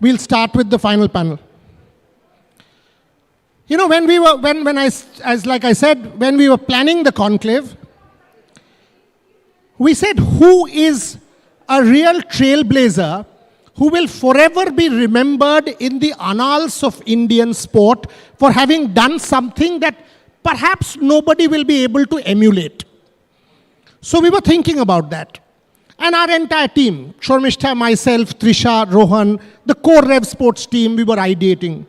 We'll start with the final panel. You know, like I said, when we were planning the conclave, we said, who is a real trailblazer who will forever be remembered in the annals of Indian sport for having done something that perhaps nobody will be able to emulate. So we were thinking about that. And our entire team, Shormishta, myself, Trisha, Rohan, the core Rev Sports team, we were ideating.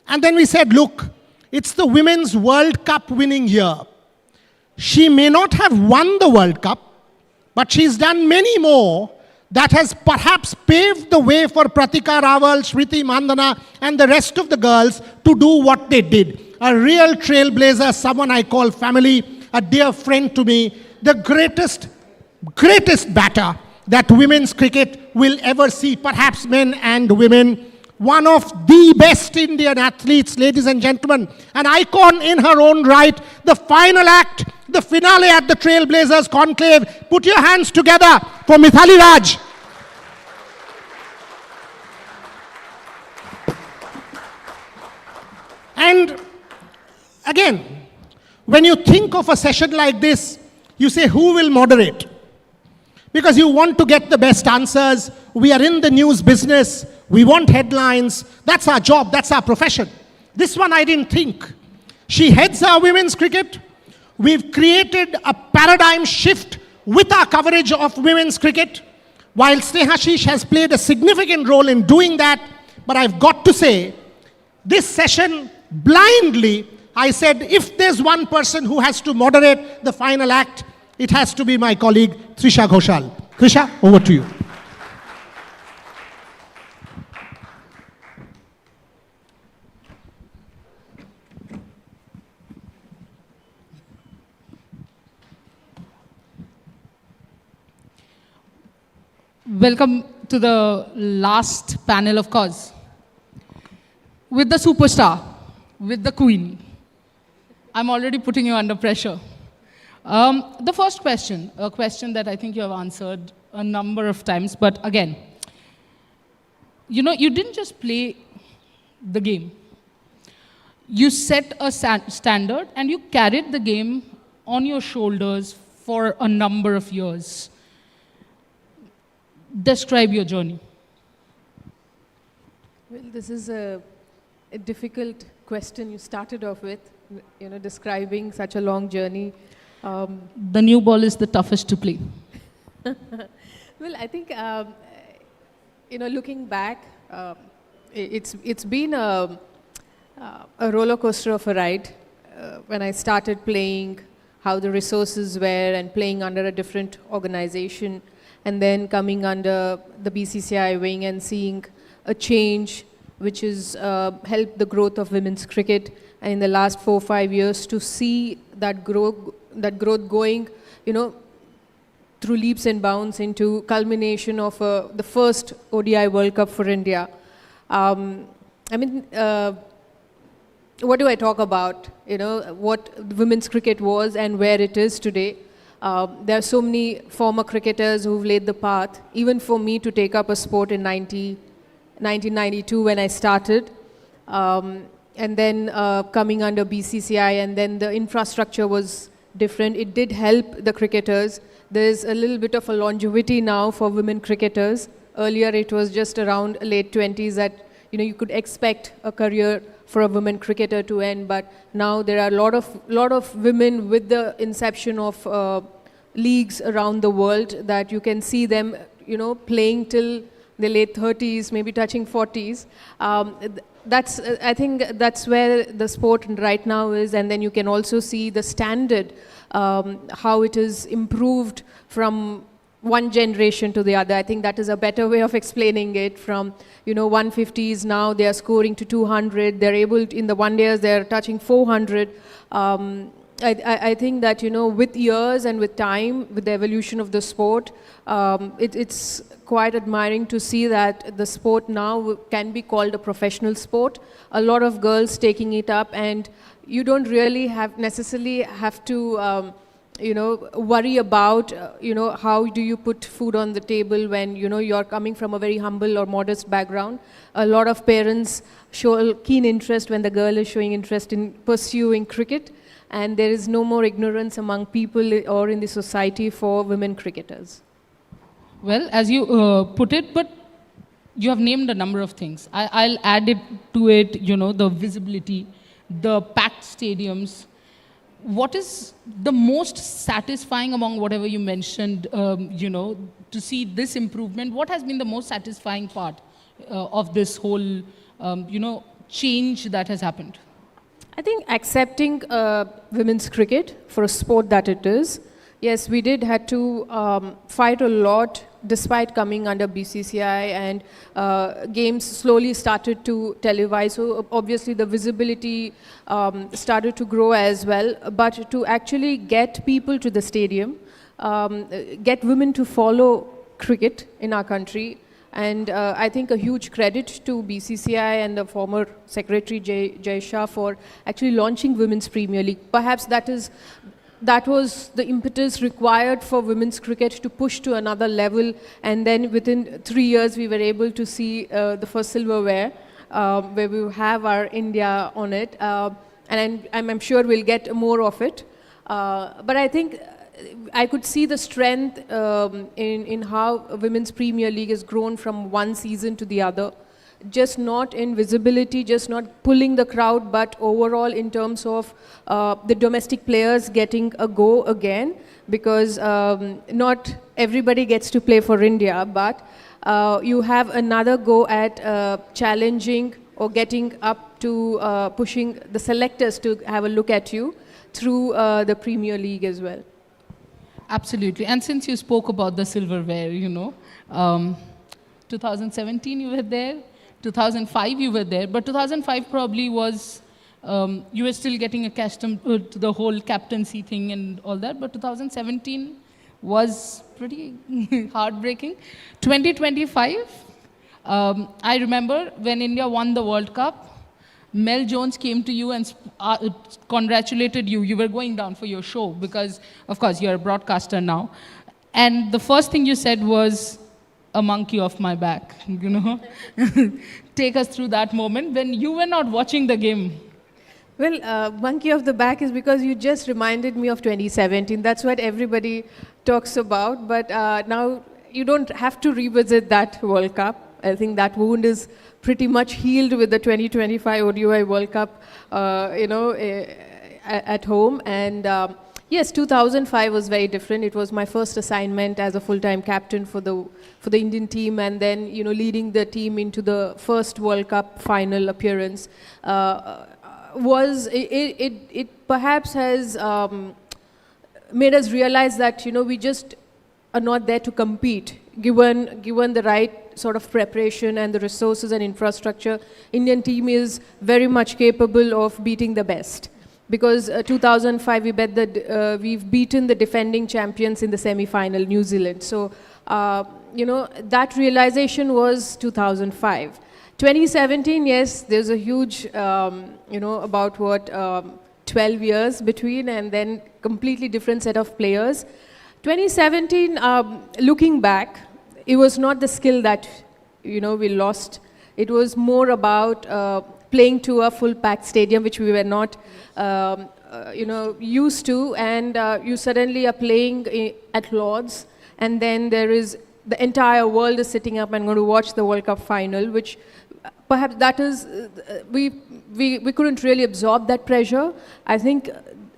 And then we said, look, it's the Women's World Cup winning year. She may not have won the World Cup, but she's done many more that has perhaps paved the way for Pratika Rawal, Smriti Mandana, and the rest of the girls to do what they did. A real trailblazer, someone I call family, a dear friend to me, the greatest batter that women's cricket will ever see, perhaps men and women. One of the best Indian athletes, ladies and gentlemen, an icon in her own right, the final act, the finale at the Trailblazers conclave. Put your hands together for Mithali Raj. And again, when you think of a session like this, you say, who will moderate? Because you want to get the best answers. We are in the news business. We want headlines. That's our job. That's our profession. This one I didn't think. She heads our women's cricket. We've created a paradigm shift with our coverage of women's cricket. While Snehashish has played a significant role in doing that, but I've got to say, this session, blindly, I said, if there's one person who has to moderate the final act, it has to be my colleague, Trisha Ghoshal. Trisha, over to you. Welcome to the last panel, of course. With the superstar, with the queen. I'm already putting you under pressure. The first question, a question that I think you have answered a number of times, but again, you know, you didn't just play the game. You set a standard and you carried the game on your shoulders for a number of years. Describe your journey. Well, this is a difficult question you started off with, you know, describing such a long journey. The new ball is the toughest to play. Well, I think, you know, looking back, it's been a roller coaster of a ride. When I started playing, how the resources were, and playing under a different organization, and then coming under the BCCI wing and seeing a change which has helped the growth of women's cricket. And in the last 4 or 5 years, to see that growth going, you know, through leaps and bounds into culmination of the first ODI World Cup for India. I mean, what do I talk about? You know, what women's cricket was and where it is today. There are so many former cricketers who've laid the path, even for me to take up a sport in 1992 when I started. And then coming under BCCI, and then the infrastructure was different. It did help the cricketers. There's a little bit of a longevity now for women cricketers. Earlier it was just around late 20s that, you know, you could expect a career for a women cricketer to end, but now there are a lot of women with the inception of leagues around the world that you can see them, you know, playing till the late 30s, maybe touching 40s. I think that's where the sport right now is, and then you can also see the standard, how it is improved from one generation to the other. I think that is a better way of explaining it. From, you know, 150s now they are scoring to 200. They're able to, in the one days they're touching 400. I think that, you know, with years and with time, with the evolution of the sport, it's quite admiring to see that the sport now can be called a professional sport. A lot of girls taking it up, and you don't really necessarily have to worry about, how do you put food on the table when, you're coming from a very humble or modest background. A lot of parents show a keen interest when the girl is showing interest in pursuing cricket, and there is no more ignorance among people or in the society for women cricketers. Well, as you put it, but you have named a number of things. I'll add it to it, the visibility, the packed stadiums. What is the most satisfying among whatever you mentioned, to see this improvement? What has been the most satisfying part of this whole, change that has happened? I think accepting women's cricket for a sport that it is. Yes, we did had to fight a lot despite coming under BCCI, and games slowly started to televise. So obviously the visibility started to grow as well. But to actually get people to the stadium, get women to follow cricket in our country, and I think a huge credit to BCCI and the former Secretary Jai Shah for actually launching Women's Premier League. Perhaps that was the impetus required for women's cricket to push to another level, and then within 3 years we were able to see the first silverware, where we have our India on it, and I'm sure we'll get more of it. But I think I could see the strength in how Women's Premier League has grown from one season to the other. Just not in visibility, just not pulling the crowd, but overall in terms of the domestic players getting a go again, because not everybody gets to play for India, but you have another go at challenging or getting up to pushing the selectors to have a look at you through the Premier League as well. Absolutely. And since you spoke about the silverware, 2017 you were there, 2005 you were there, but 2005 probably was, you were still getting accustomed to the whole captaincy thing and all that, but 2017 was pretty heartbreaking. 2025, I remember when India won the World Cup, Mel Jones came to you and congratulated you. You were going down for your show because, of course, you're a broadcaster now. And the first thing you said was, a monkey off my back, Take us through that moment when you were not watching the game. Well, monkey off the back is because you just reminded me of 2017. That's what everybody talks about. But now you don't have to revisit that World Cup. I think that wound is pretty much healed with the 2025 ODI World Cup, at home. And yes, 2005 was very different. It was my first assignment as a full-time captain for the Indian team, and then leading the team into the first World Cup final appearance. It perhaps has made us realize that we just are not there to compete. Given the right sort of preparation and the resources and infrastructure, Indian team is very much capable of beating the best. Because 2005 we've beaten the defending champions in the semi-final, New Zealand. So that realization was 2005. 2017, yes, there's a huge about 12 years between, and then completely different set of players. 2017, looking back, it was not the skill that we lost. It was more about playing to a full packed stadium, which we were not used to, and you suddenly are playing at Lord's, and then there is the entire world is sitting up and going to watch the World Cup final, which perhaps that is we couldn't really absorb that pressure. I think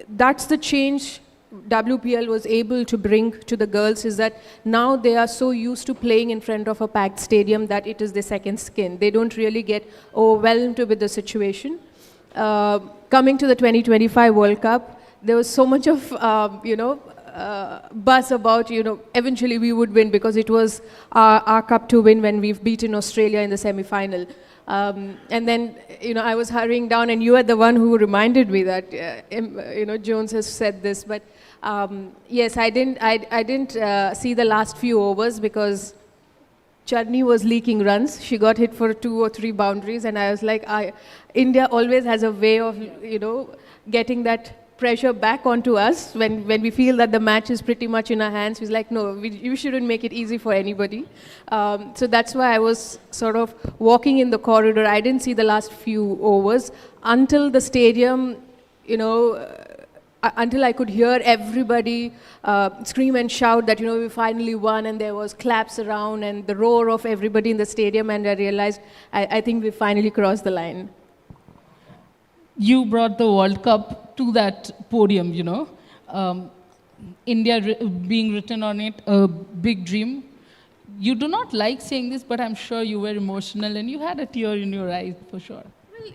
that's the change WPL was able to bring to the girls, is that now they are so used to playing in front of a packed stadium that it is their second skin. They don't really get overwhelmed with the situation. Coming to the 2025 World Cup, there was so much of buzz about eventually we would win, because it was our cup to win when we've beaten Australia in the semi-final. And then I was hurrying down, and you are the one who reminded me that Jones has said this, but yes, I didn't see the last few overs because Chadni was leaking runs. She got hit for 2 or 3 boundaries, and I was like, India always has a way of getting that pressure back onto us when we feel that the match is pretty much in our hands. We're like, no, we shouldn't make it easy for anybody. So that's why I was sort of walking in the corridor. I didn't see the last few overs until the stadium, until I could hear everybody scream and shout that, we finally won, and there was claps around and the roar of everybody in the stadium, and I realized I think we finally crossed the line. You brought the World Cup to that podium, India being written on it, a big dream. You do not like saying this, but I'm sure you were emotional and you had a tear in your eyes for sure. Well,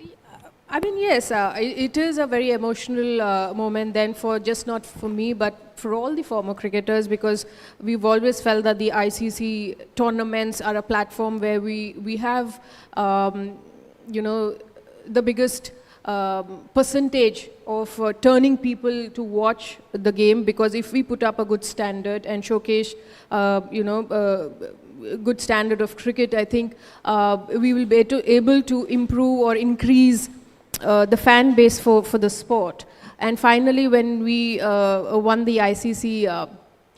I mean, yes, it is a very emotional moment then for just not for me, but for all the former cricketers, because we've always felt that the ICC tournaments are a platform where we have, the biggest percentage of turning people to watch the game, because if we put up a good standard and showcase, good standard of cricket, I think we will be able to improve or increase the fan base for the sport. And finally, when we won the ICC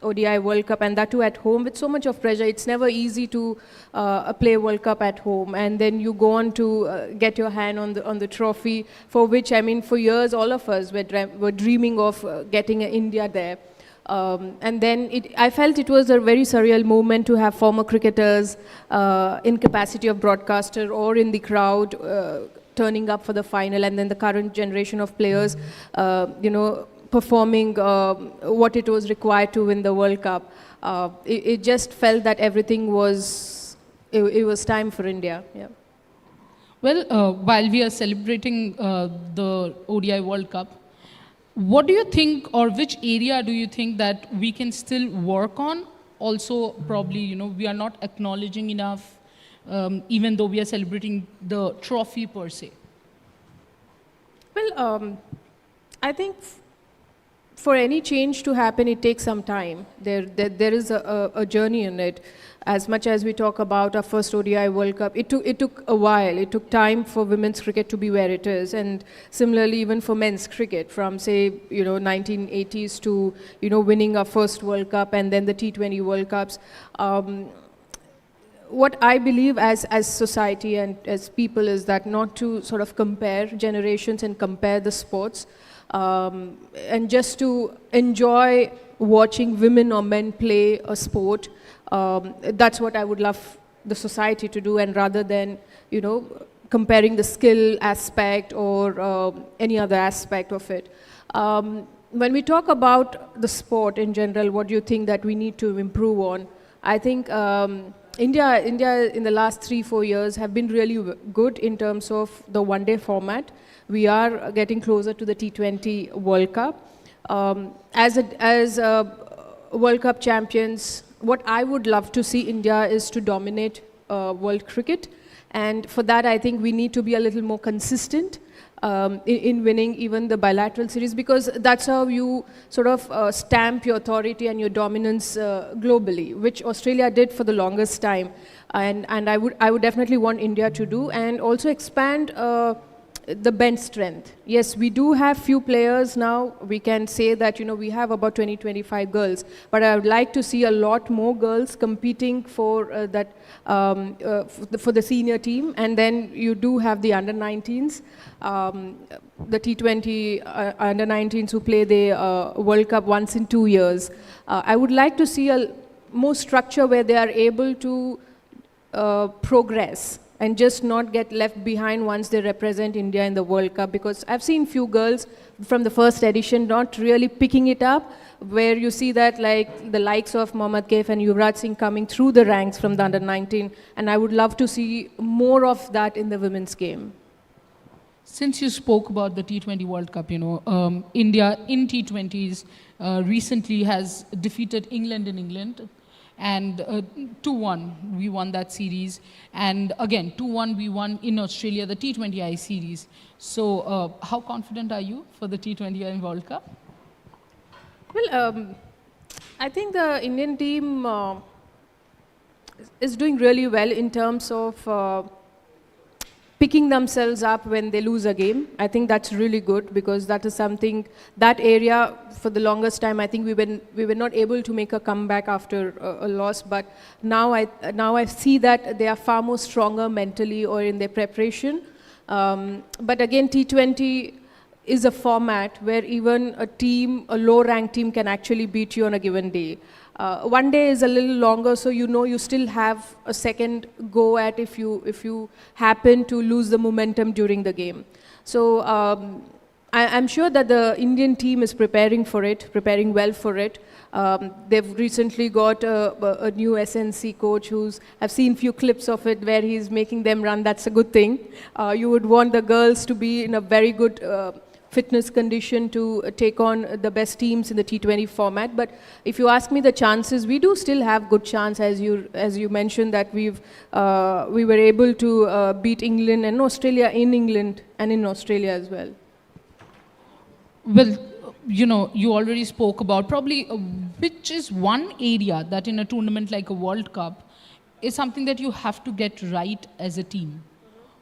ODI World Cup, and that too at home with so much of pressure. It's never easy to play World Cup at home, and then you go on to get your hand on the trophy, for which, I mean, for years all of us were dreaming of getting India there. And then I felt it was a very surreal moment to have former cricketers in capacity of broadcaster or in the crowd turning up for the final, and then the current generation of players, performing what it was required to win the World Cup. It just felt that everything was, it was time for India. Yeah. Well, while we are celebrating the ODI World Cup, what do you think, or which area do you think that we can still work on? Also, probably, we are not acknowledging enough, even though we are celebrating the trophy per se. Well, I think for any change to happen, it takes some time. There is a journey in it. As much as we talk about our first ODI World Cup, it took a while. It took time for women's cricket to be where it is, and similarly even for men's cricket, from say 1980s to winning our first World Cup and then the T20 World Cups. What I believe as society and as people is that not to sort of compare generations and compare the sports. And just to enjoy watching women or men play a sport. That's what I would love the society to do, and rather than, comparing the skill aspect or any other aspect of it. When we talk about the sport in general, what do you think that we need to improve on? I think India in the last 3-4 years have been really good in terms of the one-day format. We are getting closer to the T20 World Cup. As World Cup champions, what I would love to see India is to dominate world cricket. And for that, I think we need to be a little more consistent in winning even the bilateral series, because that's how you sort of stamp your authority and your dominance globally, which Australia did for the longest time. And I would definitely want India to do, and also expand the bench strength. Yes, we do have few players now. We can say that, we have about 20-25 girls, but I would like to see a lot more girls competing for for the senior team. And then you do have the under-19s, the T20 under-19s who play the World Cup once in 2 years. I would like to see a more structure where they are able to progress and just not get left behind once they represent India in the World Cup, because I've seen few girls from the first edition not really picking it up, where you see that like the likes of Mohammad Kaif and Yuvraj Singh coming through the ranks from the under-19, and I would love to see more of that in the women's game. Since you spoke about the T20 World Cup, India in T20s recently has defeated England in England. And 2-1, we won that series. And again, 2-1, we won in Australia, the T20I series. So how confident are you for the T20I World Cup? Well, I think the Indian team is doing really well in terms of picking themselves up when they lose a game. I think that's really good because that is something, that area for the longest time, I think we were not able to make a comeback after a loss, but now I see that they are far more stronger mentally or in their preparation. But again, T20 is a format where even a low-ranked team can actually beat you on a given day. One day is a little longer, so you know you still have a second go at if you happen to lose the momentum during the game. So I'm sure that the Indian team is preparing well for it. They've recently got a new SNC coach I've seen few clips of it where he's making them run. That's a good thing. You would want the girls to be in a very good fitness condition to take on the best teams in the T20 format. But if you ask me the chances, we do still have good chance, as you mentioned, that we were able to beat England and Australia in England and in Australia as well. Well, you already spoke about probably which is one area that in a tournament like a World Cup is something that you have to get right as a team.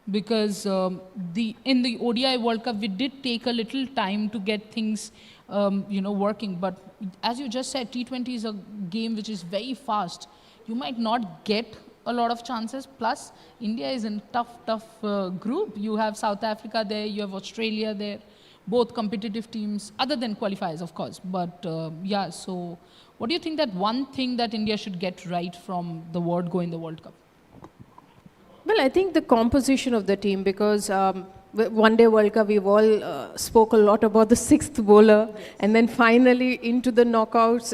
Because in the ODI World Cup, we did take a little time to get things, working. But as you just said, T20 is a game which is very fast. You might not get a lot of chances. Plus, India is in tough group. You have South Africa there, you have Australia there, both competitive teams, other than qualifiers, of course. But so what do you think that one thing that India should get right from the word go in the World Cup? Well, I think the composition of the team, because one day World Cup, we've all spoke a lot about the sixth bowler, and then finally into the knockouts,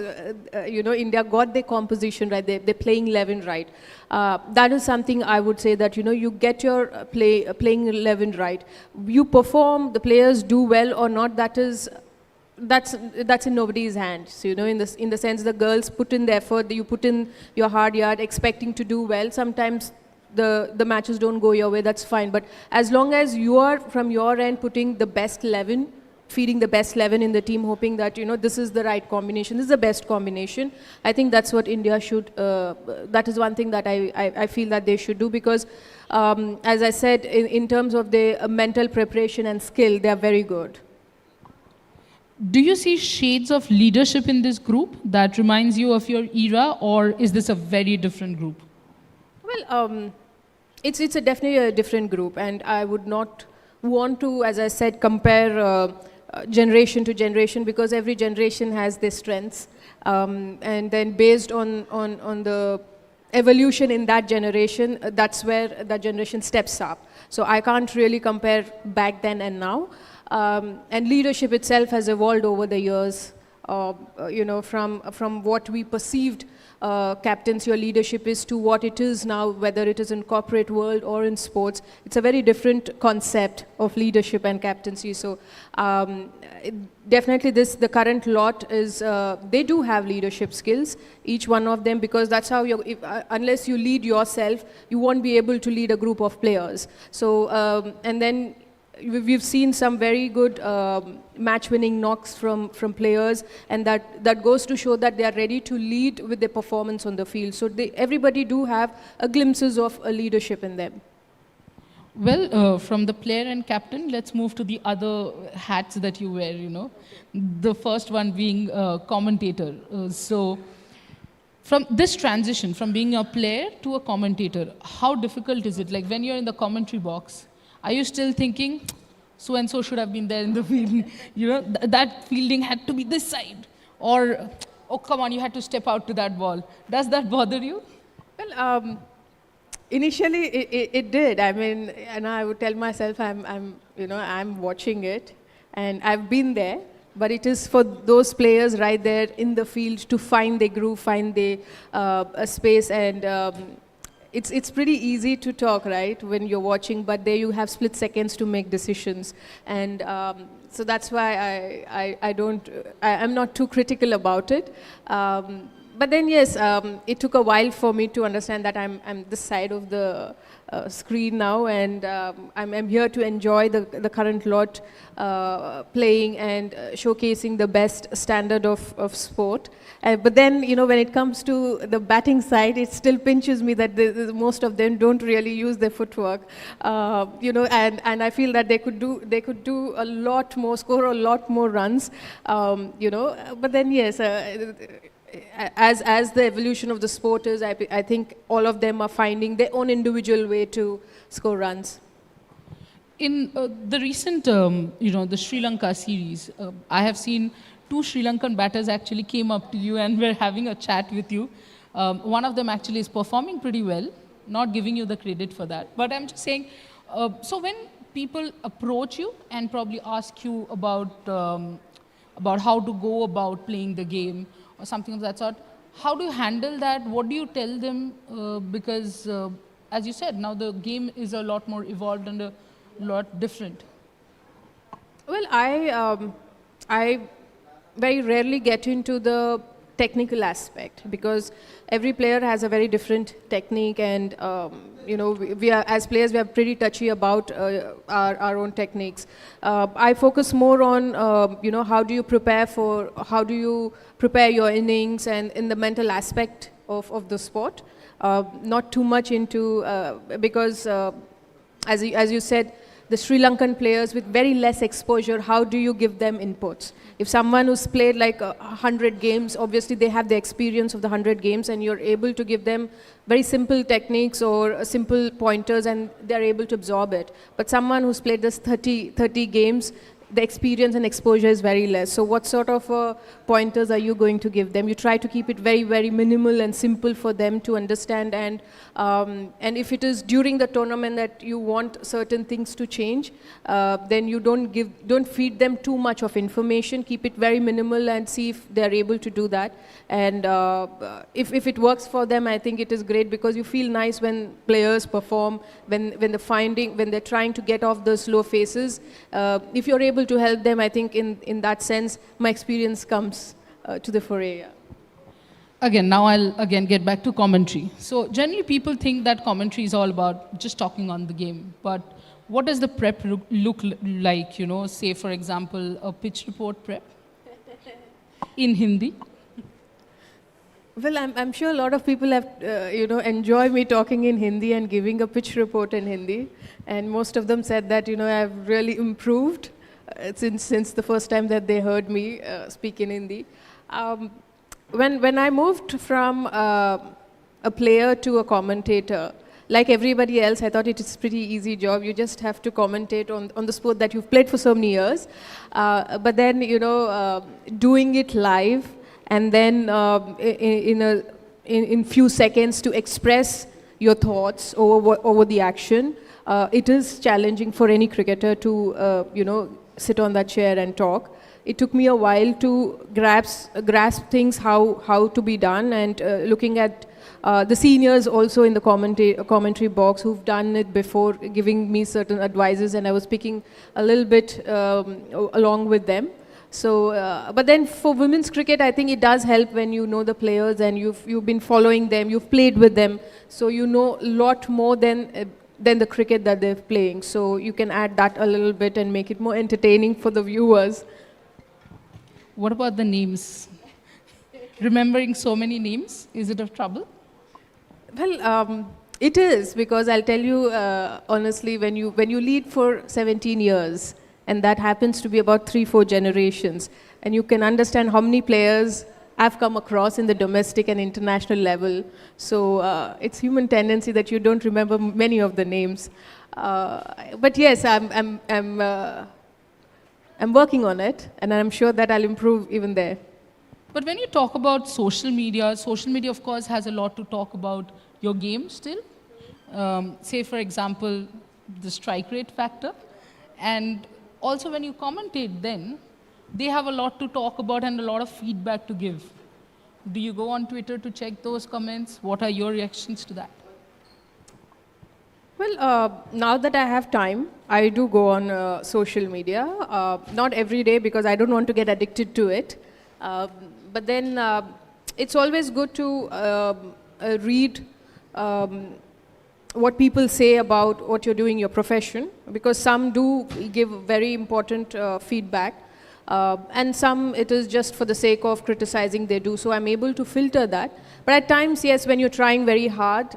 India got their composition right. They're playing 11 right. That is something I would say that, you get your playing 11 right. You perform, the players do well or not, that's in nobody's hand. So, in the sense the girls put in the effort, you put in your hard yard expecting to do well. Sometimes the matches don't go your way, that's fine. But as long as you are, from your end, putting the best 11, feeding the best 11 in the team, hoping that, this is the right combination, this is the best combination, I think that's what India should, that is one thing that I feel that they should do. Because, as I said, in terms of their mental preparation and skill, they are very good. Do you see shades of leadership in this group that reminds you of your era, or is this a very different group? Well, it's definitely a different group, and I would not want to, as I said, compare generation to generation, because every generation has their strengths, and then based on the evolution in that generation, that's where that generation steps up. So I can't really compare back then and now. And leadership itself has evolved over the years. From what we perceived captaincy or leadership is to what it is now, whether it is in corporate world or in sports. It's a very different concept of leadership and captaincy. So definitely the current lot is, they do have leadership skills, each one of them, because that's how unless you lead yourself, you won't be able to lead a group of players. So, and then we've seen some very good match-winning knocks from players, and that goes to show that they are ready to lead with their performance on the field. So everybody do have glimpses of a leadership in them. Well, from the player and captain, let's move to the other hats that you wear, The first one being commentator. So from this transition from being a player to a commentator, how difficult is it? Like when you're in the commentary box, are you still thinking, so-and-so should have been there in the field? That fielding had to be this side. Or, oh, come on, you had to step out to that ball. Does that bother you? Well, initially it did. I mean, and I would tell myself I'm watching it, and I've been there. But it is for those players right there in the field to find their groove, find their space, and it's pretty easy to talk, right, when you're watching, but there you have split seconds to make decisions. And so that's why I'm not too critical about it. But then, yes, it took a while for me to understand that I'm this side of the screen now, and I'm here to enjoy the current lot playing and showcasing the best standard of sport. But then, when it comes to the batting side, it still pinches me that most of them don't really use their footwork, and I feel that they could do a lot more, score a lot more runs, But then, yes. As the evolution of the sport is, I think all of them are finding their own individual way to score runs. In the recent, the Sri Lanka series, I have seen 2 Sri Lankan batters actually came up to you and were having a chat with you. One of them actually is performing pretty well, not giving you the credit for that. But I'm just saying, so when people approach you and probably ask you about how to go about playing the game, or something of that sort, how do you handle that? What do you tell them? Because, as you said, now the game is a lot more evolved and a lot different. Well, I very rarely get into the technical aspect, because every player has a very different technique, and we are, as players, we are pretty touchy about our own techniques. I focus more on how do you prepare your innings, and in the mental aspect of the sport, not too much into because as you said, the Sri Lankan players with very less exposure, how do you give them inputs? If someone who's played like 100 games, obviously they have the experience of the 100 games, and you're able to give them very simple techniques or simple pointers, and they're able to absorb it. But someone who's played this 30 games, the experience and exposure is very less. So what sort of pointers are you going to give them? You try to keep it very, very minimal and simple for them to understand. And if it is during the tournament that you want certain things to change, then you don't feed them too much of information. Keep it very minimal and see if they're able to do that. And if it works for them, I think it is great, because you feel nice when players perform, when they're trying to get off the slow phases. If you're able to help them, I think in that sense, my experience comes to the foray. Yeah. Again, now I'll get back to commentary. So generally people think that commentary is all about just talking on the game. But what does the prep look like, say for example, a pitch report prep in Hindi? Well, I'm sure a lot of people have, enjoy me talking in Hindi and giving a pitch report in Hindi. And most of them said that, I've really improved since the first time that they heard me speak in Hindi. When I moved from a player to a commentator, like everybody else, I thought it is a pretty easy job. You just have to commentate on the sport that you've played for so many years. But then, doing it live, and then in few seconds to express your thoughts over the action, it is challenging for any cricketer to, sit on that chair and talk. It took me a while to grasp things, how to be done, and looking at the seniors also in the commentary box who've done it before, giving me certain advices, and I was speaking a little bit along with them. So, but then for women's cricket, I think it does help when you know the players and you've been following them, you've played with them, so you know a lot more than the cricket that they're playing. So you can add that a little bit and make it more entertaining for the viewers. What about the names? Remembering so many names, is it a trouble? Well, it is, because I'll tell you honestly, when you lead for 17 years, and that happens to be about 3-4 generations, and you can understand how many players I've come across in the domestic and international level. So it's human tendency that you don't remember many of the names. But yes, I'm working on it, and I'm sure that I'll improve even there. But when you talk about social media, of course, has a lot to talk about your game still. Say, for example, the strike rate factor. And also when you commentate then, they have a lot to talk about and a lot of feedback to give. Do you go on Twitter to check those comments? What are your reactions to that? Well, now that I have time, I do go on social media. Not every day, because I don't want to get addicted to it. But then it's always good to read what people say about what you're doing, your profession, because some do give very important feedback, and some it is just for the sake of criticizing they do. So I'm able to filter that. But at times, yes, when you're trying very hard,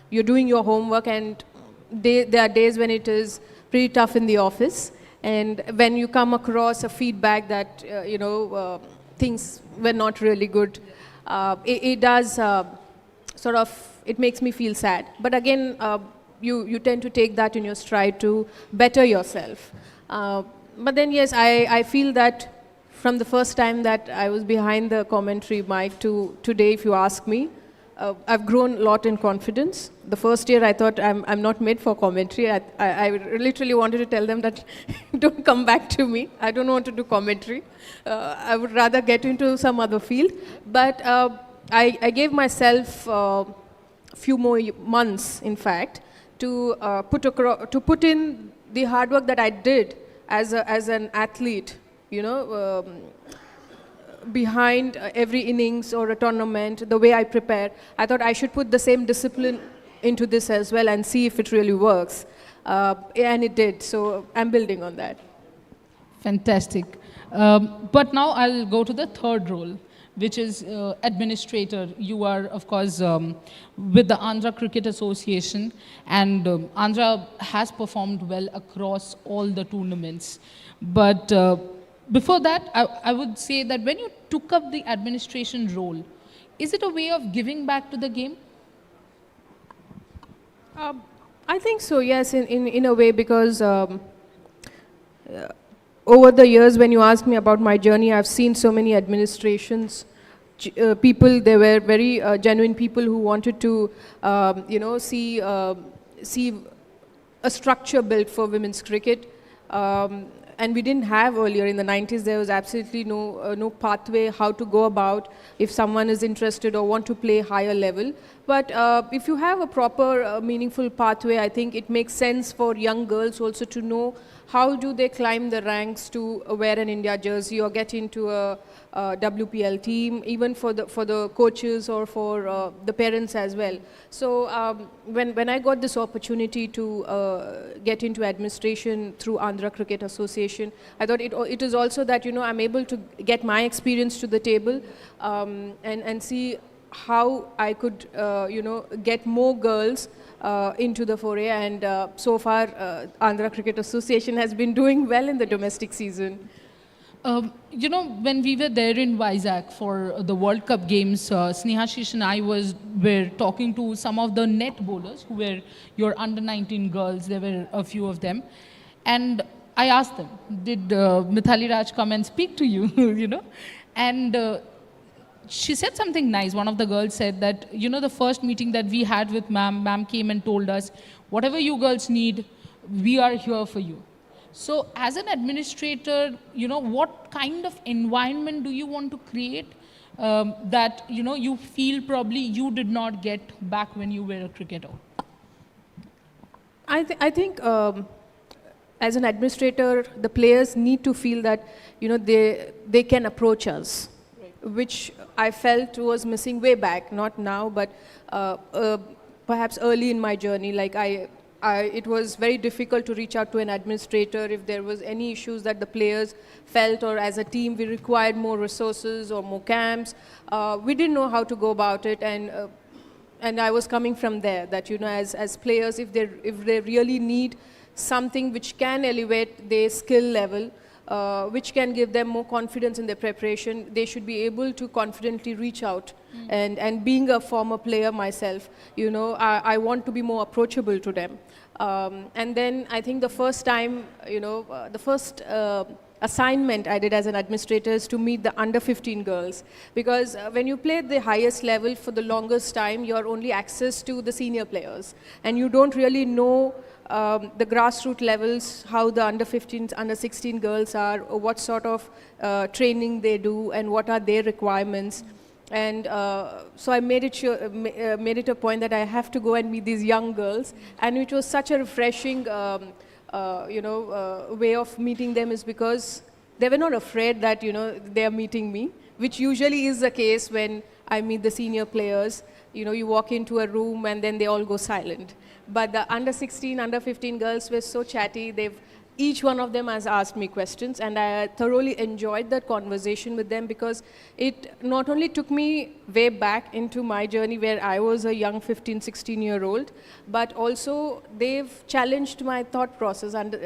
you're doing your homework, and there are days when it is pretty tough in the office. And when you come across a feedback that, things were not really good, it does sort of, it makes me feel sad. But again, you tend to take that in your stride to better yourself. But then, yes, I feel that from the first time that I was behind the commentary mic to today, if you ask me, I've grown a lot in confidence. The first year I thought I'm not made for commentary. I literally wanted to tell them that don't come back to me. I don't want to do commentary. I would rather get into some other field. But I gave myself a few more months, in fact, to put in the hard work that I did as an athlete, behind every innings or a tournament, the way I prepare. I thought I should put the same discipline into this as well and see if it really works. And it did, so I'm building on that. Fantastic. But now I'll go to the third role, which is administrator. You are, of course, with the Andhra Cricket Association, and Andhra has performed well across all the tournaments. But before that, I would say that when you took up the administration role, is it a way of giving back to the game? I think so, yes, in a way, because over the years, when you ask me about my journey, I've seen so many administrations, people, they were very genuine people who wanted to, see a structure built for women's cricket. And we didn't have earlier in the 90s, there was absolutely no pathway how to go about if someone is interested or want to play higher level. But if you have a proper, meaningful pathway, I think it makes sense for young girls also to know how do they climb the ranks to wear an India jersey or get into a WPL team, even for the coaches or for the parents as well. So when I got this opportunity to get into administration through Andhra Cricket Association, I thought it is also that I'm able to get my experience to the table and see how I could get more girls into the foray, and so far Andhra Cricket Association has been doing well in the domestic season. When we were there in Vizag for the World Cup games, Snehashish and I were talking to some of the net bowlers who were your under-19 girls. There were a few of them. And I asked them, did Mithali Raj come and speak to you, And she said something nice. One of the girls said that, the first meeting that we had with ma'am came and told us, whatever you girls need, we are here for you. So as an administrator, what kind of environment do you want to create that, you feel probably you did not get back when you were a cricketer? I think as an administrator, the players need to feel that, they can approach us, which I felt was missing way back, not now, but perhaps early in my journey. Like it was very difficult to reach out to an administrator if there was any issues that the players felt, or as a team we required more resources or more camps. We didn't know how to go about it, and I was coming from there that as players, if they really need something which can elevate their skill level, which can give them more confidence in their preparation, they should be able to confidently reach out. And being a former player myself, I want to be more approachable to them. And then I think the first time, the first assignment I did as an administrator is to meet the under 15 girls. Because when you play at the highest level for the longest time, you're only access to the senior players. And you don't really know the grassroots levels, how the under 15s, under 16 girls are, or what sort of training they do, and what are their requirements. And so I made it a point that I have to go and meet these young girls, and it was such a refreshing, way of meeting them, is because they were not afraid that they are meeting me, which usually is the case when I meet the senior players. You walk into a room and then they all go silent. But the under 16, under 15 girls were so chatty. Each one of them has asked me questions, and I thoroughly enjoyed that conversation with them because it not only took me way back into my journey where I was a young 15, 16-year-old, but also they've challenged my thought process and,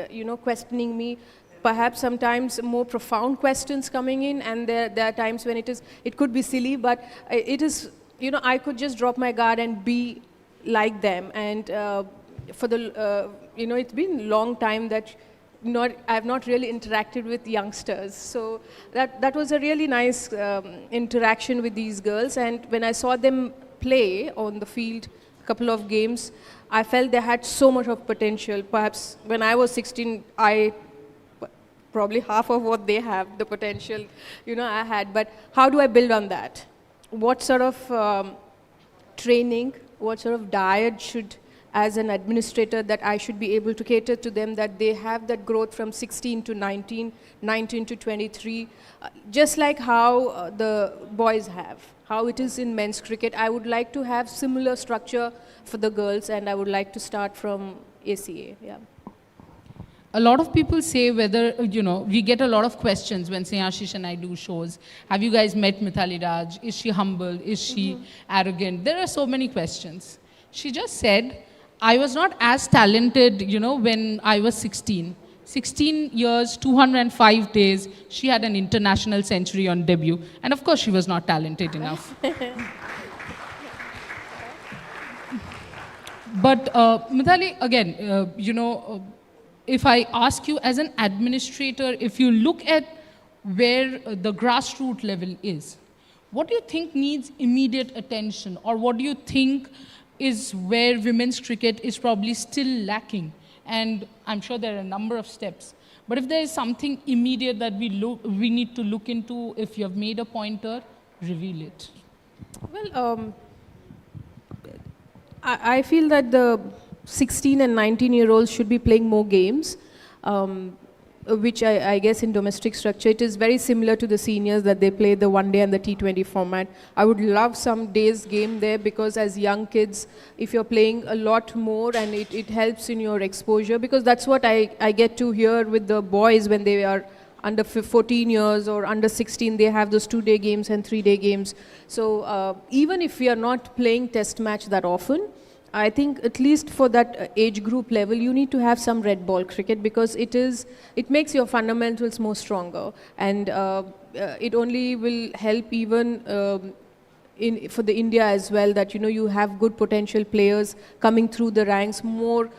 questioning me. Perhaps sometimes more profound questions coming in, and there are times when it could be silly, but it is, I could just drop my guard and be like them. And it's been a long time that I've not really interacted with youngsters. So that was a really nice interaction with these girls. And when I saw them play on the field, a couple of games, I felt they had so much of potential. Perhaps when I was 16, probably half of what they have, the potential, I had. But how do I build on that? What sort of training, what sort of diet should, as an administrator, that I should be able to cater to them, that they have that growth from 16 to 19, 19 to 23, just like how the boys have, how it is in men's cricket. I would like to have similar structure for the girls, and I would like to start from ACA. Yeah. A lot of people say whether, we get a lot of questions when Snehashish and I do shows. Have you guys met Mithali Raj? Is she humble? Is she arrogant? There are so many questions. She just said, I was not as talented, when I was 16. 16 years, 205 days, she had an international century on debut. And of course, she was not talented enough. But Mithali, again, if I ask you as an administrator, if you look at where the grassroots level is, what do you think needs immediate attention? Or what do you think is where women's cricket is probably still lacking? And I'm sure there are a number of steps. But if there is something immediate that we need to look into, if you have made a pointer, reveal it. Well, I feel that the 16 and 19-year-olds should be playing more games, which I guess in domestic structure, it is very similar to the seniors that they play the one-day and the T20 format. I would love some days game there because as young kids, if you're playing a lot more and it helps in your exposure, because that's what I get to hear with the boys when they are under 14 years or under 16, they have those 2-day games and 3-day games. So even if we are not playing test match that often, I think at least for that age group level, you need to have some red ball cricket because it makes your fundamentals more stronger, and it only will help even for the India as well, that you have good potential players coming through the ranks, more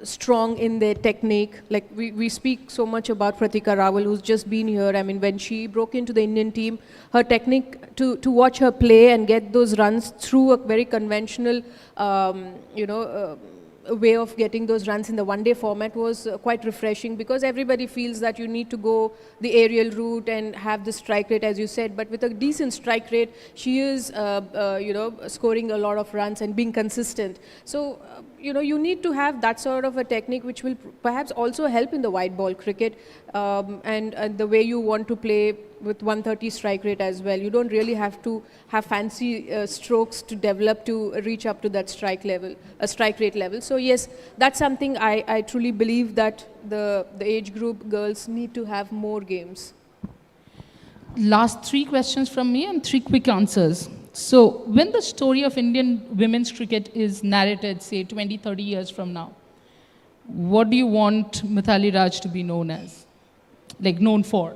strong in their technique. Like we speak so much about Pratika Rawal, who's just been here. I mean, when she broke into the Indian team, her technique to watch her play and get those runs through a very conventional, way of getting those runs in the one-day format was quite refreshing, because everybody feels that you need to go the aerial route and have the strike rate, as you said. But with a decent strike rate, she is, scoring a lot of runs and being consistent. So, you need to have that sort of a technique which will perhaps also help in the white ball cricket, and the way you want to play with 130 strike rate as well. You don't really have to have fancy strokes to develop to reach up to that strike rate level. So yes, that's something I truly believe that the age group girls need to have more games. Last 3 questions from me and 3 quick answers. So when the story of Indian women's cricket is narrated, say 20, 30 years from now, what do you want Mithali Raj to be known as? Like known for?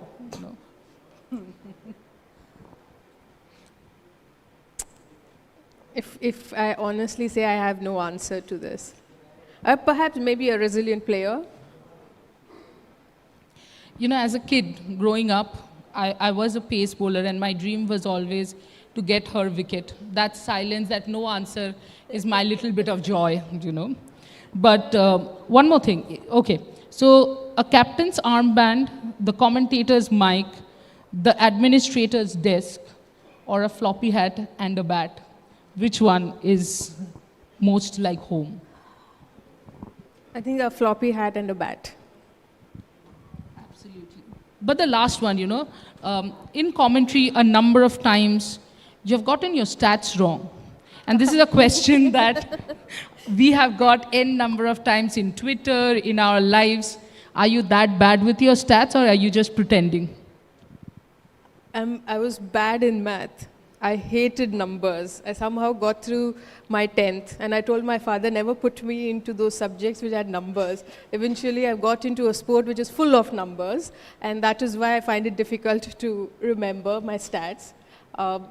If I honestly say, I have no answer to this. Perhaps maybe a resilient player. As a kid growing up, I was a pace bowler, and my dream was always to get her wicket. That silence, that no answer is my little bit of joy, But one more thing. Okay, so a captain's armband, the commentator's mic, the administrator's desk, or a floppy hat and a bat. Which one is most like home? I think a floppy hat and a bat. Absolutely. But the last one, in commentary a number of times, you've gotten your stats wrong. And this is a question that We have got n number of times in Twitter, in our lives. Are you that bad with your stats or are you just pretending? I was bad in math. I hated numbers. I somehow got through my 10th, and I told my father never put me into those subjects which had numbers. Eventually, I got into a sport which is full of numbers, and that is why I find it difficult to remember my stats.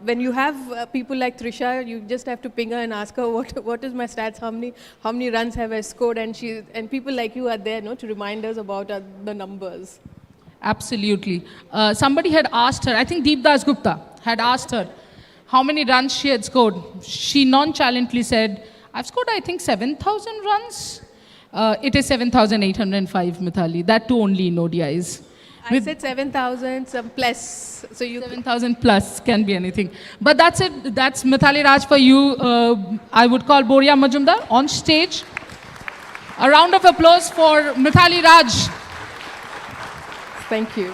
When you have people like Trisha, you just have to ping her and ask her what is my stats, how many runs have I scored, and people like you are there, no, to remind us about the numbers. Absolutely. Somebody had asked her, I think Deep Das Gupta had asked her how many runs she had scored. She nonchalantly said, I've scored, I think, 7,000 runs. It is 7,805, Mithali. That too only in ODIs. I said 7,000, some plus. So you 7,000 plus can be anything. But that's it. That's Mithali Raj for you. I would call Boria Majumdar on stage. A round of applause for Mithali Raj. Thank you.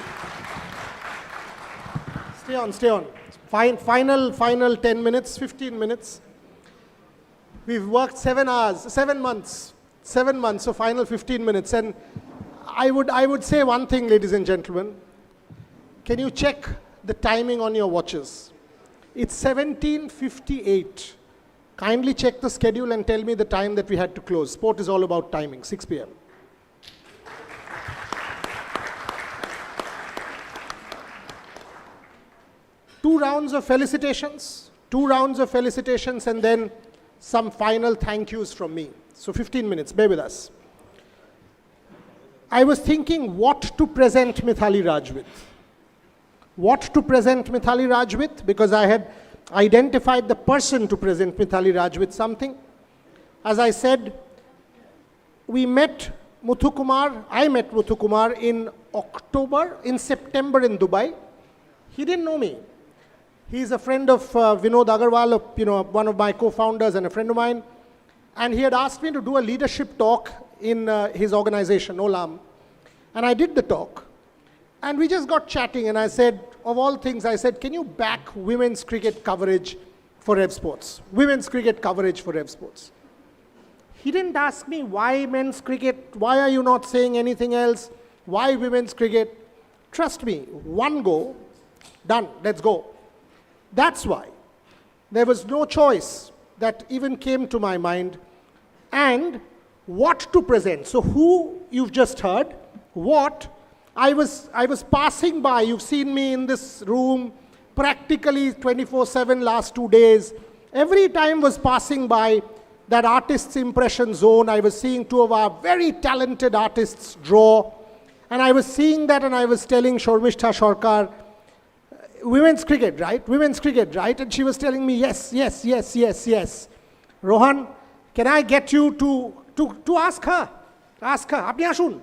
Stay on, stay on. Final 10 minutes, 15 minutes. We've worked 7 hours, 7 months, so final 15 minutes. And I would say one thing, ladies and gentlemen. Can you check the timing on your watches? It's 17:58. Kindly check the schedule and tell me the time that we had to close. Sport is all about timing, 6 p.m. Two rounds of felicitations, and then some final thank yous from me. So 15 minutes, bear with us. I was thinking what to present Mithali Raj with. Because I had identified the person to present Mithali Raj with something. As I said, I met Muthu Kumar in September in Dubai. He didn't know me. He's a friend of Vinod Agarwal, one of my co-founders and a friend of mine. And he had asked me to do a leadership talk in his organization, Olam. And I did the talk. And we just got chatting, and I said, of all things, I said, can you back women's cricket coverage for Rev Sports? Women's cricket coverage for Rev Sports. He didn't ask me, why men's cricket? Why are you not saying anything else? Why women's cricket? Trust me, one go, done, let's go. That's why. There was no choice that even came to my mind. And what to present. So who you've just heard, what, I was passing by, you've seen me in this room practically 24/7 last 2 days. Every time was passing by that artist's impression zone. I was seeing 2 of our very talented artists draw. And I was seeing that, and I was telling Shormishtha Sarkar, women's cricket, right? And she was telling me, yes. Rohan, can I get you to ask her? Apni ashun.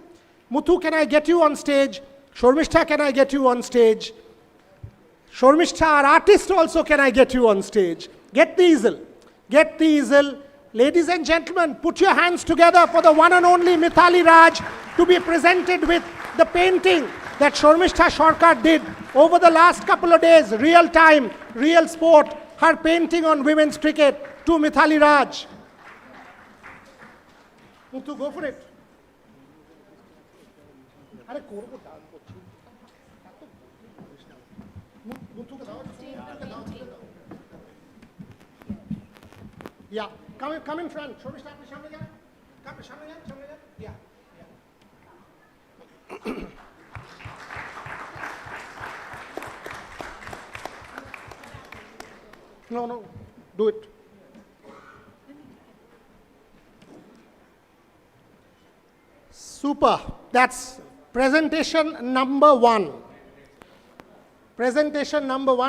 Muthu, can I get you on stage? Shormishtha, can I get you on stage? Shormishtha, our artist also, can I get you on stage? Get the easel. Ladies and gentlemen, put your hands together for the one and only Mithali Raj to be presented with the painting that Shormishtha Sarkar did over the last couple of days, real time, real sport, her painting on women's cricket to Mithali Raj. Muthu, go for it. Yeah, come in front. Yeah. No, do it. Super. That's presentation number 1.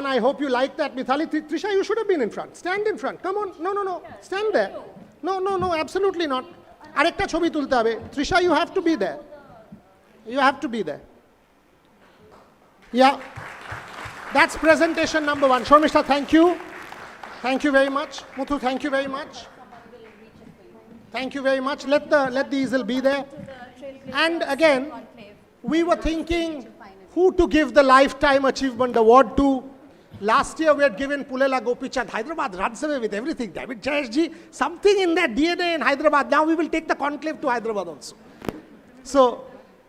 I hope you like that. Mithali, Trisha, you should have been in front. Stand in front. Come on. No. Stand there. No, absolutely not. Arekta chobi tulte hobe. Trisha, you have to be there. Yeah. That's presentation number 1. Shormishtha, thank you. Thank you very much. Muthu, thank you very much. Thank you very much. Let the easel be there. And again, we were thinking who to give the Lifetime Achievement Award to. Last year we had given Pulela Gopichand. Hyderabad runs away with everything. David Jayeshji, something in that DNA in Hyderabad. Now we will take the conclave to Hyderabad also. So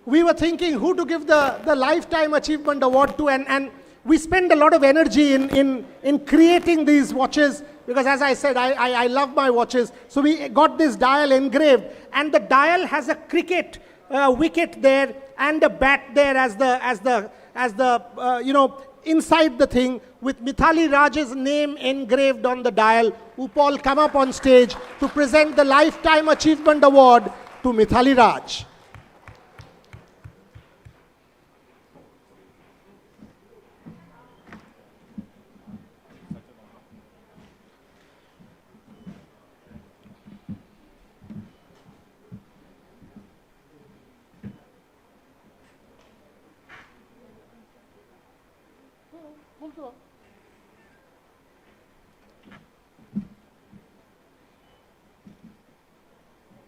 we were thinking who to give the Lifetime Achievement Award to, and we spend a lot of energy in creating these watches, because as I said, I love my watches. So we got this dial engraved, and the dial has a cricket wicket there and a bat there as the inside the thing, with Mithali Raj's name engraved on the dial. Upal, come up on stage to present the Lifetime Achievement Award to Mithali Raj.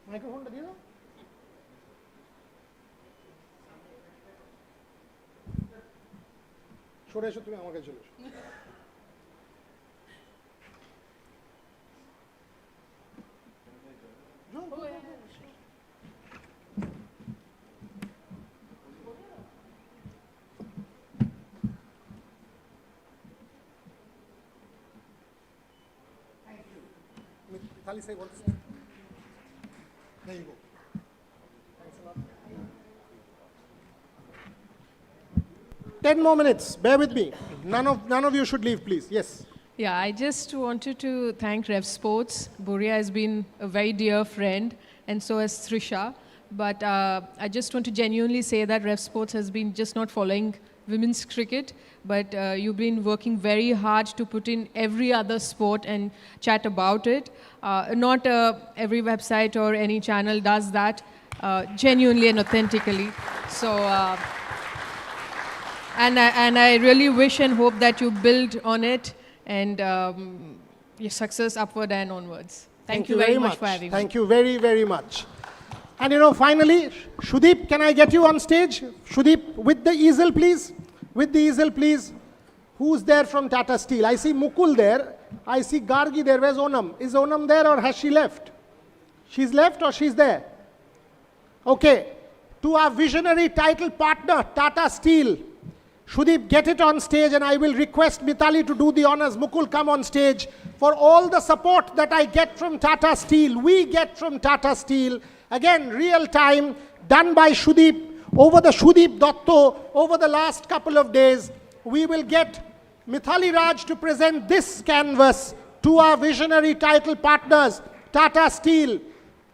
মাইক্রোফোনটা দিয়ে দাও। সরে এসো, তুমি আমার কাছে চলে এসো। Mithali, say what? There you go. Thanks a lot. 10 more minutes. Bear with me. None of you should leave, please. Yes. Yeah, I just wanted to thank Rev Sports. Boria has been a very dear friend, and so has Trisha. But I just want to genuinely say that Rev Sports has been just not following women's cricket, but you've been working very hard to put in every other sport and chat about it. Not every website or any channel does that genuinely and authentically. So, and I really wish and hope that you build on it and your success upward and onwards. Thank you very much for having me. Thank you very, very much. And finally, Shudeep, can I get you on stage? Shudeep, with the easel, please. With the easel, please. Who's there from Tata Steel? I see Mukul there. I see Gargi there. Where's Onam? Is Onam there or has she left? She's left or she's there? Okay. To our visionary title partner, Tata Steel. Shudeep, get it on stage, and I will request Mithali to do the honors. Mukul, come on stage. For all the support that I get from Tata Steel, we get from Tata Steel. Again, real time, done by Shudeep, over the Shudeep Dotto, over the last couple of days. We will get Mithali Raj to present this canvas to our visionary title partners, Tata Steel.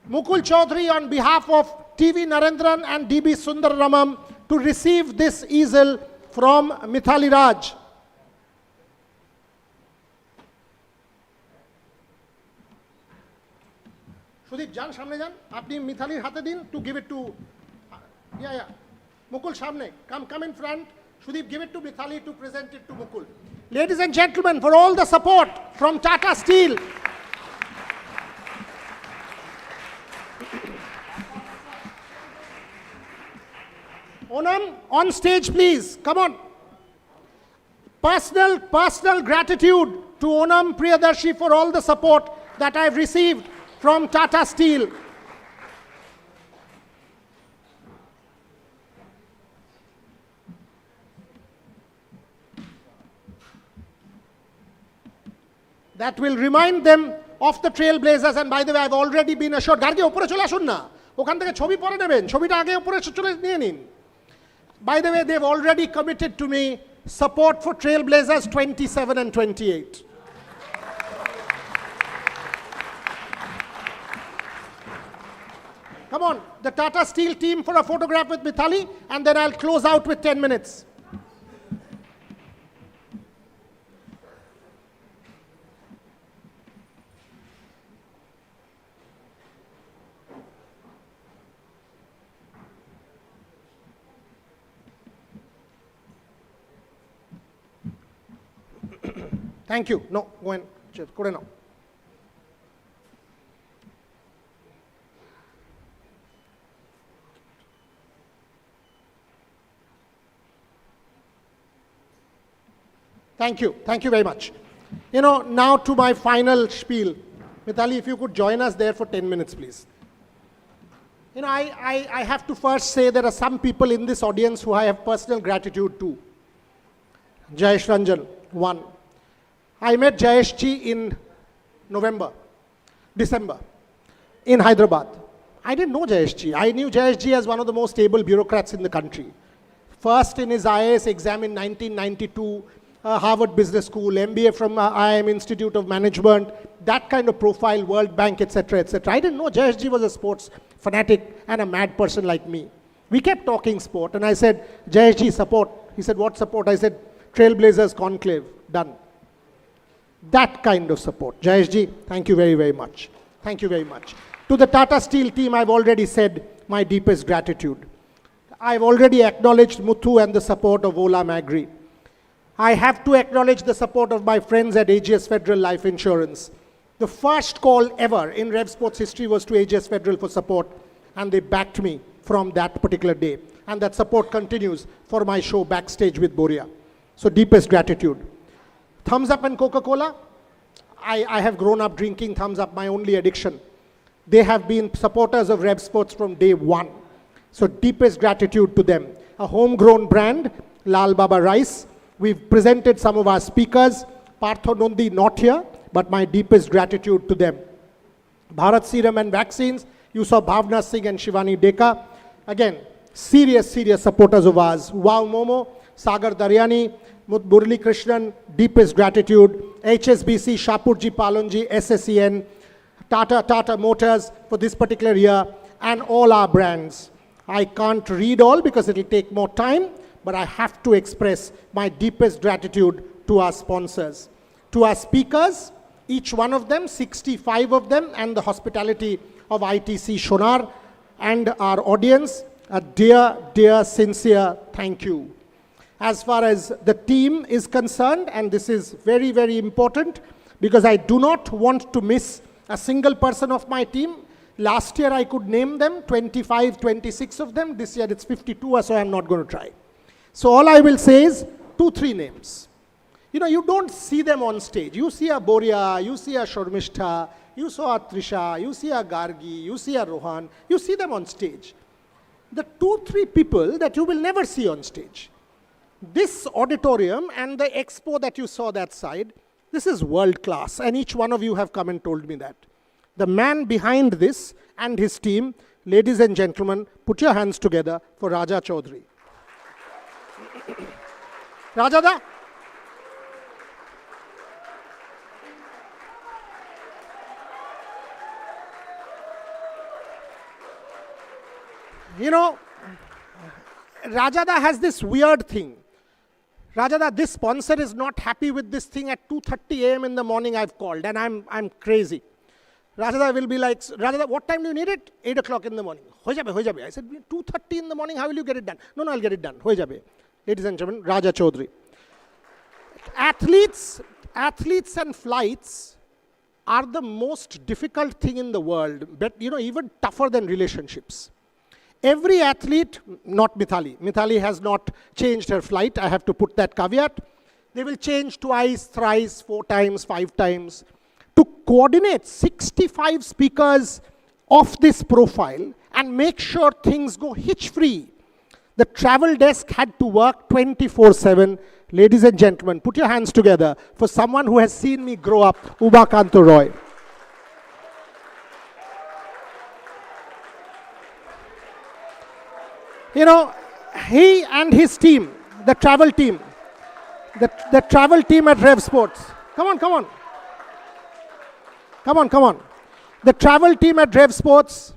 Mukul Chaudhary, on behalf of TV Narendran and DB Sundarramam, to receive this easel from Mithali Raj. Shudeep, Jan, samne Jan. Apni Mithali's hate din to give it to. Yeah. Mukul, samne. Come in front. Shudeep, give it to Mithali to present it to Mukul. Ladies and gentlemen, for all the support from Tata Steel. Onam, on stage, please. Come on. Personal gratitude to Onam Priyadarshi for all the support that I've received from Tata Steel. That will remind them of the Trailblazers, and by the way, I've already been assured. Gargi, opore chole asun na. Okhan theke chobi pore neben. Chobita age opore chole niye nin. By the way, they've already committed to me support for Trailblazers 27 and 28. Come on, the Tata Steel team for a photograph with Mithali, and then I'll close out with 10 minutes. Thank you. No, go and check. Kore now. Thank you. Thank you very much. Now to my final spiel. Mithali, if you could join us there for 10 minutes, please. I have to first say there are some people in this audience who I have personal gratitude to. Jayesh Ranjan, one. I met Jayesh ji in December, in Hyderabad. I didn't know Jayesh ji. I knew Jayesh ji as one of the most able bureaucrats in the country. First in his IAS exam in 1992, Harvard Business School, MBA from IIM Institute of Management, that kind of profile, World Bank, etc., etc. I didn't know Jayesh ji was a sports fanatic and a mad person like me. We kept talking sport, and I said, Jayesh ji, support. He said, what support? I said, Trailblazers conclave, done. That kind of support. Jayesh ji, thank you very, very much. Thank you very much. To the Tata Steel team, I've already said my deepest gratitude. I've already acknowledged Muthu and the support of Ola Magri. I have to acknowledge the support of my friends at AGS Federal Life Insurance. The first call ever in Rev Sports history was to AGS Federal for support, and they backed me from that particular day. And that support continues for my show Backstage with Boria. So deepest gratitude. Thumbs Up and Coca-Cola. I have grown up drinking Thumbs Up, my only addiction. They have been supporters of Rev Sports from day one. So deepest gratitude to them. A homegrown brand, Lal Baba Rice. We've presented some of our speakers. Partho Nondi not here, but my deepest gratitude to them. Bharat Serum and Vaccines. You saw Bhavna Singh and Shivani Deka. Again, serious supporters of ours. Wow Momo, Sagar Daryani, Murli Krishnan, deepest gratitude. HSBC, Shapurji Palonji, SSEN, Tata Motors for this particular year, and all our brands. I can't read all because it will take more time, but I have to express my deepest gratitude to our sponsors. To our speakers, each one of them, 65 of them, and the hospitality of ITC Shonar, and our audience, a dear, sincere thank you. As far as the team is concerned, and this is very, very important, because I do not want to miss a single person of my team. Last year I could name them, 25, 26 of them. This year it's 52, so I'm not going to try. So all I will say is 2-3 names. You don't see them on stage. You see a Boria, you see a Shormishtha, you saw a Trisha, you see a Gargi, you see a Rohan. You see them on stage. The 2-3 people that you will never see on stage. This auditorium and the expo that you saw that side, this is world class, and each one of you have come and told me that. The man behind this and his team, ladies and gentlemen, put your hands together for Raja Chaudhary. Rajada? Rajada has this weird thing. Rajada, this sponsor is not happy with this thing at 2:30 a.m. in the morning I've called, and I'm crazy. Rajada will be like, Rajada, what time do you need it? 8 o'clock in the morning. Hoi jabe. I said, 2:30 in the morning, how will you get it done? No, I'll get it done. Hoi jabe. Ladies and gentlemen, Raja Chaudhary. Athletes and flights are the most difficult thing in the world, but even tougher than relationships. Every athlete, not Mithali. Mithali has not changed her flight. I have to put that caveat. They will change twice, thrice, 4 times, 5 times. To coordinate 65 speakers of this profile and make sure things go hitch-free, the travel desk had to work 24/7. Ladies and gentlemen, put your hands together for someone who has seen me grow up, Umakanto Roy. He and his team, the travel team at Rev Sports. Come on. The travel team at Rev Sports,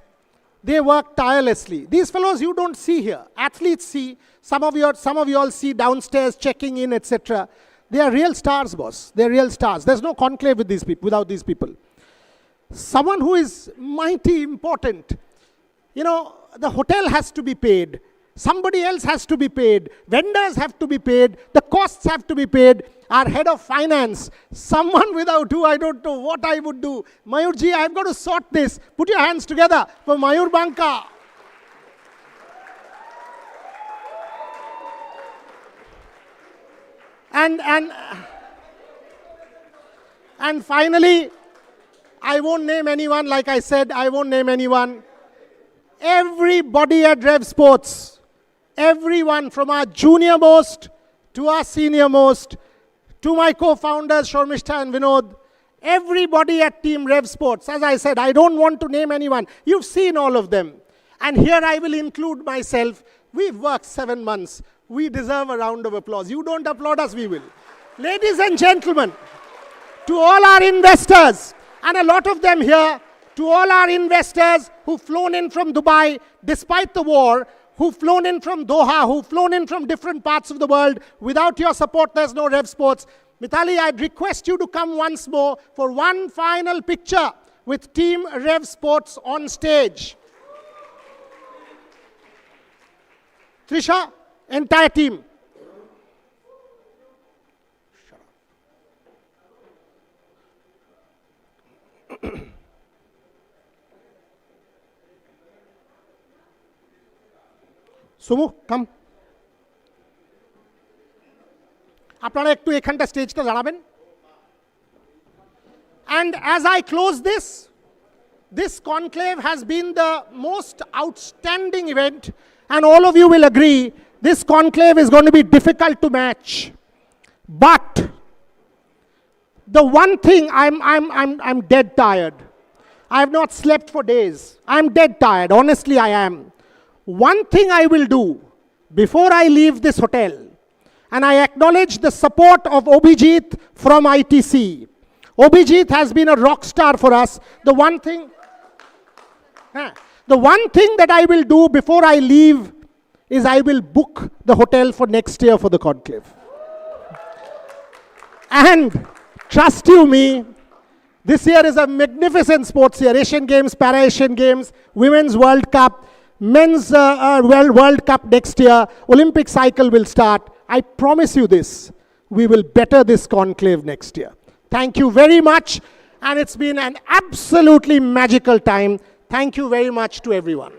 they work tirelessly. These fellows you don't see here. Athletes see, some of you all see downstairs checking in, etc. They are real stars, boss. They're real stars. There's no conclave with these people, without these people. Someone who is mighty important. The hotel has to be paid. Somebody else has to be paid. Vendors have to be paid. The costs have to be paid. Our head of finance, someone without who I don't know what I would do. Mayurji, I've got to sort this. Put your hands together for Mayur Banka. And And finally, I won't name anyone, like I said, I won't name anyone. Everybody at Rev Sports, everyone from our junior most to our senior most, to my co-founders, Shormishta and Vinod, everybody at Team Rev Sports, as I said, I don't want to name anyone. You've seen all of them. And here I will include myself. We've worked 7 months. We deserve a round of applause. You don't applaud us, we will. Ladies and gentlemen, to all our investors, and a lot of them here, to all our investors who've flown in from Dubai, despite the war, who've flown in from Doha, who've flown in from different parts of the world. Without your support, there's no Rev Sports. Mithali, I'd request you to come once more for one final picture with Team Rev Sports on stage. Trisha, entire team. Sumu, come. আপনারা একটু এখানটা স্টেজটা দাঁড়াবেন। And as I close this conclave has been the most outstanding event, and all of you will agree, this conclave is going to be difficult to match. But the one thing, I'm dead tired. I have not slept for days. I'm dead tired, honestly I am. One thing I will do before I leave this hotel, and I acknowledge the support of Obhijit from ITC. Obhijit has been a rock star for us. The one thing that I will do before I leave is I will book the hotel for next year for the conclave. And trust you me, this year is a magnificent sports year. Asian Games, Para-Asian Games, Women's World Cup, Men's World Cup next year, Olympic cycle will start. I promise you this, we will better this conclave next year. Thank you very much, and it's been an absolutely magical time. Thank you very much to everyone.